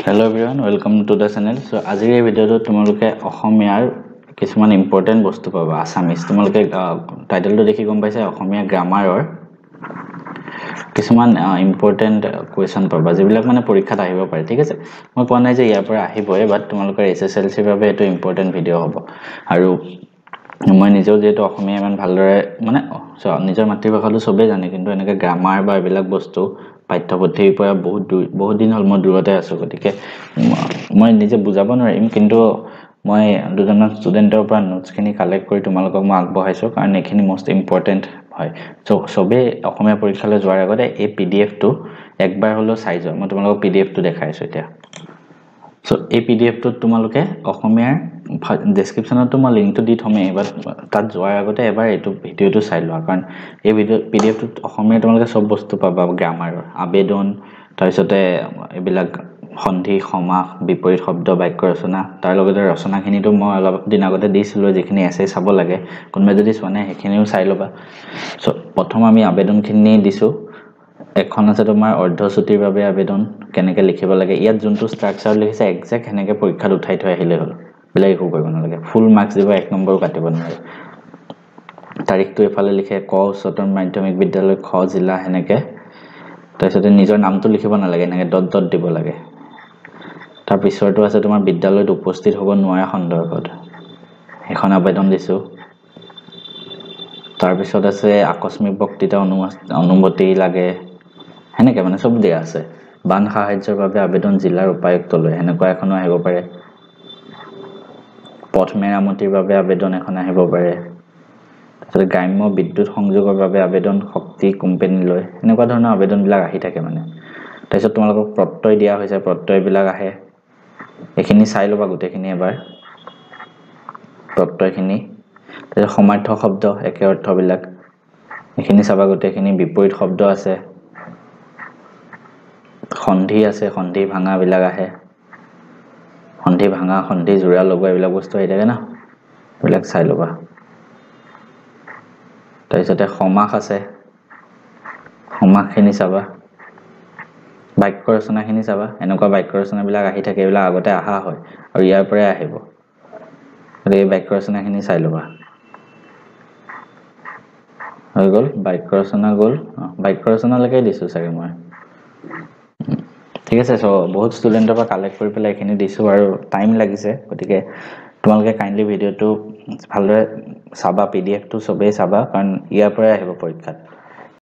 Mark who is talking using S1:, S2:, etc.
S1: Hello everyone, welcome to the channel. So আজিৰ এই ভিডিঅ'টো তোমালোকে অসমীয়াৰ কিছুমান ইম্পৰ্টেন্ট বস্তু পাবা আসামিজ তোমালোকে টাইটেলটো দেখি গম পাইছা অসমীয়া গ্ৰামাৰৰ কিছুমান ইম্পৰ্টেন্ট কোৱেশ্চন পাবা যিবিলাক মানে পৰীক্ষাত আহিব পাৰে ঠিক আছে মই কোৱা নাই যে ইয়াৰ পৰা আহিবই বাট তোমালোকৰ এছএছএলসিৰ বাবে এটো ইম্পৰ্টেন্ট ভিডিঅ' হ'ব আৰু মই নিজেও যেটো অসমীয়া ইমান ভালদৰে মানে নিজৰ মাতৃভাষাটো সবে জানে কিন্তু এনেকৈ গ্ৰামাৰ বা এইবিলাক বস্তু পাঠ্যপুথিৰ পৰা বহুত দিন হল মই দূৰতে আছো গতিকে মই নিজে বুজাব নোৱাৰিম কিন্তু মই দুজনমান ষ্টুডেন্টৰ পৰা নোটছখিনি কালেক্ট কৰি তোমালোকক মই আগবঢ়াইছো কাৰণ এখিনি মোস্ট ইম্পৰ্টেন্ট হয় সো সবে অসমীয়া পৰীক্ষালৈ যোৱাৰ আগতে এই পিডিএফ টো একবাৰ হলো চাই যাও মই তোমালোকক পিডিএফ টো দেখাইছো এতিয়া সো এই পিডিএফ টো তোমালোকে অসমীয়াৰ ডেসক্ৰিপচনত মই লিংকটো দি থমেই বাট তাত যোৱাৰ আগতে এবাৰ এইটো ভিডিঅটো চাই লোৱা কাৰণ এই পিডিএফ টোত অসমীয়া তোমালোকে সব বস্তু পাবা গ্ৰামাৰৰ আবেদন তাৰপিছতে এইবিলাক সন্ধি সমাস বিপৰীত শব্দ বাক্য ৰচনা তাৰ লগতে ৰচনাখিনিটো মই অলপ দিন আগতে দিছিলো যিখিনি এসে চাব লাগে কোনবা যদি সোনে হেখিনিও চাই লবা সো প্ৰথম আমি আবেদনখিনি দিছো এখন আছে তোমাৰ অৰ্ধচুটিৰ বাবে আবেদন কেনেকৈ লিখিব লাগে ইয়াত যোনটো ষ্ট্ৰাকচাৰ লিখিছে এক্সাক্ট হেনেকে পৰীক্ষাত উঠাই থৈ আহিলে হল বেলেগ একো কৰিব নালাগে ফুল মাৰ্কস দিব এক নম্বৰ কাটিব নালাগে তাৰিখটো এফালে লিখে ক উচ্চতৰ মাধ্যমিক বিদ্যালয় খ জিলা হেনেকে তাৰপিছতে নিজৰ নামটো লিখিব নালাগে এনেকে ডট ডট দিব লাগে তাৰ পিছৰটো আছে তোমাৰ বিদ্যালয়ত উপস্থিত হ'ব নোৱাৰা সন্দৰ্ভত এখন আবেদন দিছো তাৰ পিছত আছে আকস্মিক বক্তৃতা অনুমতি লাগে হেনেকে মানে সব দিয়া আছে বান সাহায্যৰ বাবে আবেদন জিলাৰ উপায়ুক্তলৈ হেনেকুৱা এখনো আহিব পাৰে পথ মেৰামতিৰ বাবে আবেদন এখন আহিব পাৰে তাৰপিছত গ্ৰাম্য বিদ্যুৎ সংযোগৰ বাবে আবেদন শক্তি কোম্পানীলৈ এনেকুৱা ধৰণৰ আবেদনবিলাক আহি থাকে মানে তাৰপিছত তোমালোকক প্ৰত্যয় দিয়া হৈছে প্ৰত্যয়বিলাক আহে এখিনি চাই লবা গোটেখিনি এবাৰ প্ৰত্যয়খিনি তাৰপিছত সমাৰ্থ শব্দ একে অৰ্থবিলাক এখিনি চাবা গোটেখিনি বিপৰীত শব্দ আছে সন্ধি আছে সন্ধি ভাঙা বিলাক আহে সন্ধি ভাঙা সন্ধি জোৰা লগোৱা এইবিলাক বস্তু আহি থাকে না এইবিলাক চাই লবা তাৰপিছতে সমাস আছে সমাসখিনি চাবা বাক্য ৰচনাখিনি চাবা এনেকুৱা বাক্য ৰচনাবিলাক আহি থাকে এইবিলাক আগতে আহা হয় আৰু ইয়াৰ পৰাই আহিব এই বাক্য ৰচনাখিনি চাই লবা হৈ গল বাক্য ৰচনা গল বাক্য ৰচনালৈকে দিছো চাগে মই ঠিক আছে সো বহুত ষ্টুডেন্টৰ পৰা কালেক্ট কৰি পেলাই এখিনি দিছো আৰু টাইম লাগিছে গতিকে তোমালোকে কাইন্ডলি ভিডিওটো ভালদৰে চাবা পিডিএফ টো সবেই চাবা কাৰণ ইয়াৰ পৰাই আহিব পৰীক্ষাত